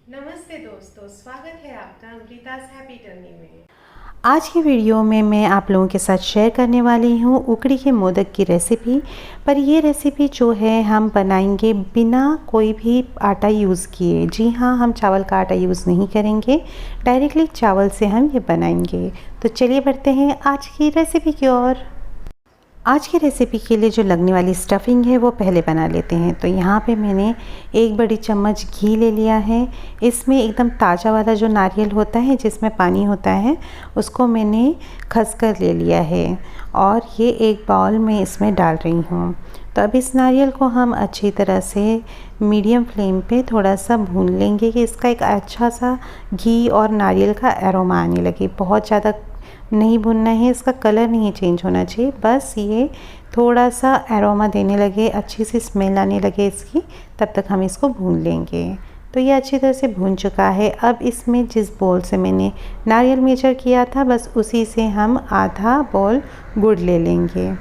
नमस्ते दोस्तों, स्वागत है आपका अमृता's हैप्पी जर्नी में। आज की वीडियो में मैं आप लोगों के साथ शेयर करने वाली हूँ उकड़ी के मोदक की रेसिपी। पर ये रेसिपी जो है हम बनाएंगे बिना कोई भी आटा यूज़ किए। जी हाँ, हम चावल का आटा यूज़ नहीं करेंगे, डायरेक्टली चावल से हम ये बनाएंगे। तो चलिए बढ़ते हैं आज की रेसिपी की ओर। आज की रेसिपी के लिए जो लगने वाली स्टफ़िंग है वो पहले बना लेते हैं। तो यहाँ पे मैंने एक बड़ी चम्मच घी ले लिया है। इसमें एकदम ताज़ा वाला जो नारियल होता है जिसमें पानी होता है उसको मैंने खस कर ले लिया है और ये एक बाउल में इसमें डाल रही हूँ। तो अब इस नारियल को हम अच्छी तरह से मीडियम फ्लेम पे थोड़ा सा भून लेंगे कि इसका एक अच्छा सा घी और नारियल का एरोमा आने लगे। बहुत ज़्यादा नहीं भुनना है, इसका कलर नहीं चेंज होना चाहिए, बस ये थोड़ा सा एरोमा देने लगे, अच्छी सी स्मेल आने लगे इसकी, तब तक हम इसको भून लेंगे। तो ये अच्छी तरह से भून चुका है। अब इसमें जिस बोल से मैंने नारियल मेजर किया था बस उसी से हम आधा बोल गुड़ ले लेंगे।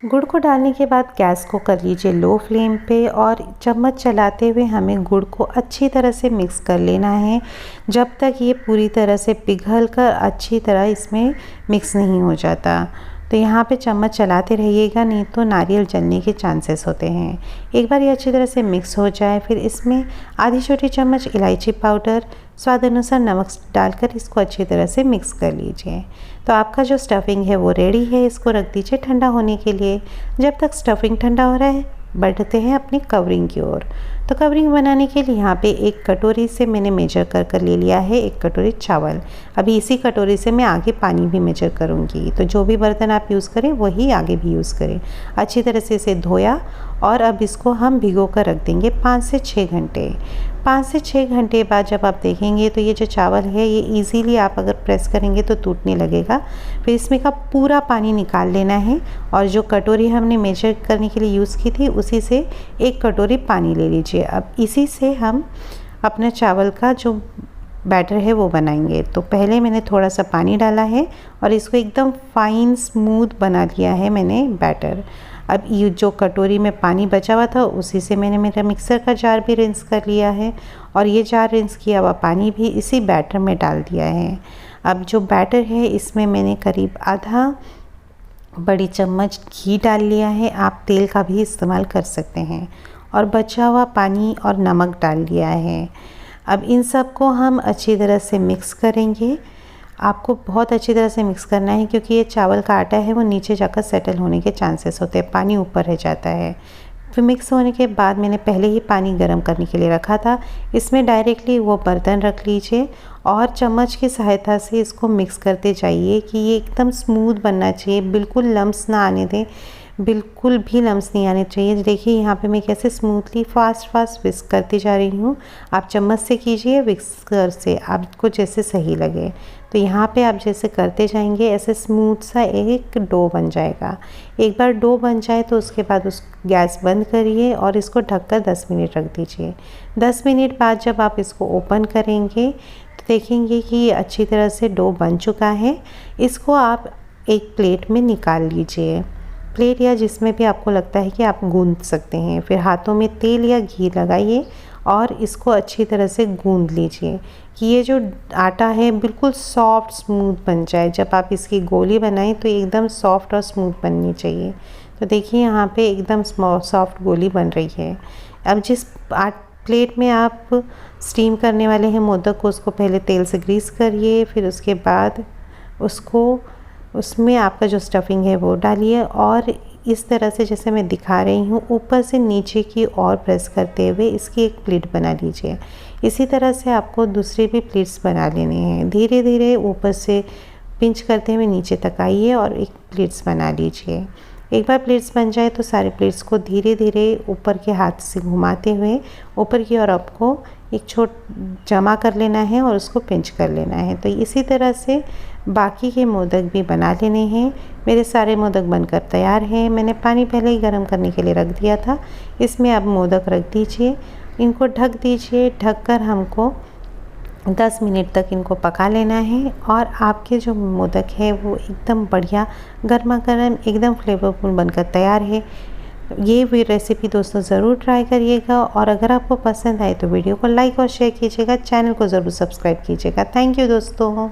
गुड़ को डालने के बाद गैस को कर लीजिए लो फ्लेम पे और चम्मच चलाते हुए हमें गुड़ को अच्छी तरह से मिक्स कर लेना है जब तक ये पूरी तरह से पिघल कर अच्छी तरह इसमें मिक्स नहीं हो जाता। तो यहाँ पे चम्मच चलाते रहिएगा, नहीं तो नारियल जलने के चांसेस होते हैं। एक बार ये अच्छी तरह से मिक्स हो जाए फिर इसमें आधी छोटी चम्मच इलायची पाउडर, स्वाद अनुसार नमक डालकर इसको अच्छी तरह से मिक्स कर लीजिए। तो आपका जो स्टफ़िंग है वो रेडी है, इसको रख दीजिए ठंडा होने के लिए। जब तक स्टफ़िंग ठंडा हो रहा है बढ़ते हैं अपनी कवरिंग की ओर। तो कवरिंग बनाने के लिए यहाँ पे एक कटोरी से मैंने मेजर कर ले लिया है 1 कटोरी चावल। अभी इसी कटोरी से मैं आगे पानी भी मेजर करूँगी, तो जो भी बर्तन आप यूज़ करें वही आगे भी यूज़ करें। अच्छी तरह से इसे धोया और अब इसको हम भिगो कर रख देंगे 5 से 6 घंटे। 5 से 6 घंटे बाद जब आप देखेंगे तो ये जो चावल है ये इजीली आप अगर प्रेस करेंगे तो टूटने लगेगा। फिर इसमें का पूरा पानी निकाल लेना है और जो कटोरी हमने मेजर करने के लिए यूज़ की थी उसी से 1 कटोरी पानी ले लीजिए। अब इसी से हम अपने चावल का जो बैटर है वो बनाएंगे। तो पहले मैंने थोड़ा सा पानी डाला है और इसको एकदम फाइन स्मूथ बना लिया है मैंने बैटर। अब ये जो कटोरी में पानी बचा हुआ था उसी से मैंने मेरा मिक्सर का जार भी रिंस कर लिया है और ये जार रिंस किया हुआ पानी भी इसी बैटर में डाल दिया है। अब जो बैटर है इसमें मैंने करीब आधा बड़ी चम्मच घी डाल लिया है, आप तेल का भी इस्तेमाल कर सकते हैं, और बचा हुआ पानी और नमक डाल दिया है। अब इन सब को हम अच्छी तरह से मिक्स करेंगे। आपको बहुत अच्छी तरह से मिक्स करना है क्योंकि ये चावल का आटा है वो नीचे जाकर सेटल होने के चांसेस होते हैं, पानी ऊपर रह जाता है। फिर मिक्स होने के बाद मैंने पहले ही पानी गर्म करने के लिए रखा था, इसमें डायरेक्टली वो बर्तन रख लीजिए और चम्मच की सहायता से इसको मिक्स करते जाइए कि ये एकदम स्मूथ बनना चाहिए, बिल्कुल लम्स ना आने दें, बिल्कुल भी लम्स नहीं आने चाहिए। देखिए यहाँ पे मैं कैसे स्मूथली फास्ट विस्क करती जा रही हूँ। आप चम्मच से कीजिए, विस्कर से, आपको जैसे सही लगे। तो यहाँ पे आप जैसे करते जाएंगे ऐसे स्मूथ सा एक डो बन जाएगा। एक बार डो बन जाए तो उसके बाद उस गैस बंद करिए और इसको ढककर 10 मिनट रख दीजिए। 10 मिनट बाद जब आप इसको ओपन करेंगे तो देखेंगे कि ये अच्छी तरह से डो बन चुका है। इसको आप एक प्लेट में निकाल लीजिए, प्लेट या जिसमें भी आपको लगता है कि आप गूंद सकते हैं। फिर हाथों में तेल या घी लगाइए और इसको अच्छी तरह से गूंद लीजिए कि ये जो आटा है बिल्कुल सॉफ्ट स्मूथ बन जाए। जब आप इसकी गोली बनाएं तो एकदम सॉफ्ट और स्मूथ बननी चाहिए। तो देखिए यहाँ पे एकदम सॉफ्ट गोली बन रही है। अब जिस प्लेट में आप स्टीम करने वाले हैं मोदक को, उसको पहले तेल से ग्रीस करिए, फिर उसके बाद उसमें आपका जो स्टफ़िंग है वो डालिए और इस तरह से जैसे मैं दिखा रही हूँ ऊपर से नीचे की ओर प्रेस करते हुए इसकी एक प्लेट बना लीजिए। इसी तरह से आपको दूसरी भी प्लेट्स बना लेने हैं। धीरे धीरे ऊपर से पिंच करते हुए नीचे तक आइए और एक प्लेट्स बना लीजिए। एक बार प्लेट्स बन जाए तो सारे प्लेट्स को धीरे धीरे ऊपर के हाथ से घुमाते हुए ऊपर की ओर आपको एक जमा कर लेना है और उसको पिंच कर लेना है। तो इसी तरह से बाकी के मोदक भी बना लेने हैं। मेरे सारे मोदक बनकर तैयार हैं। मैंने पानी पहले ही गर्म करने के लिए रख दिया था। इसमें अब मोदक रख दीजिए, इनको ढक दीजिए। ढककर हमको 10 मिनट तक इनको पका लेना है और आपके जो मोदक है वो एकदम बढ़िया गर्मा गर्म एकदम फ्लेवरफुल बनकर तैयार है। ये भी रेसिपी दोस्तों ज़रूर ट्राई करिएगा, और अगर आपको पसंद आए तो वीडियो को लाइक और शेयर कीजिएगा, चैनल को ज़रूर सब्सक्राइब कीजिएगा। थैंक यू दोस्तों।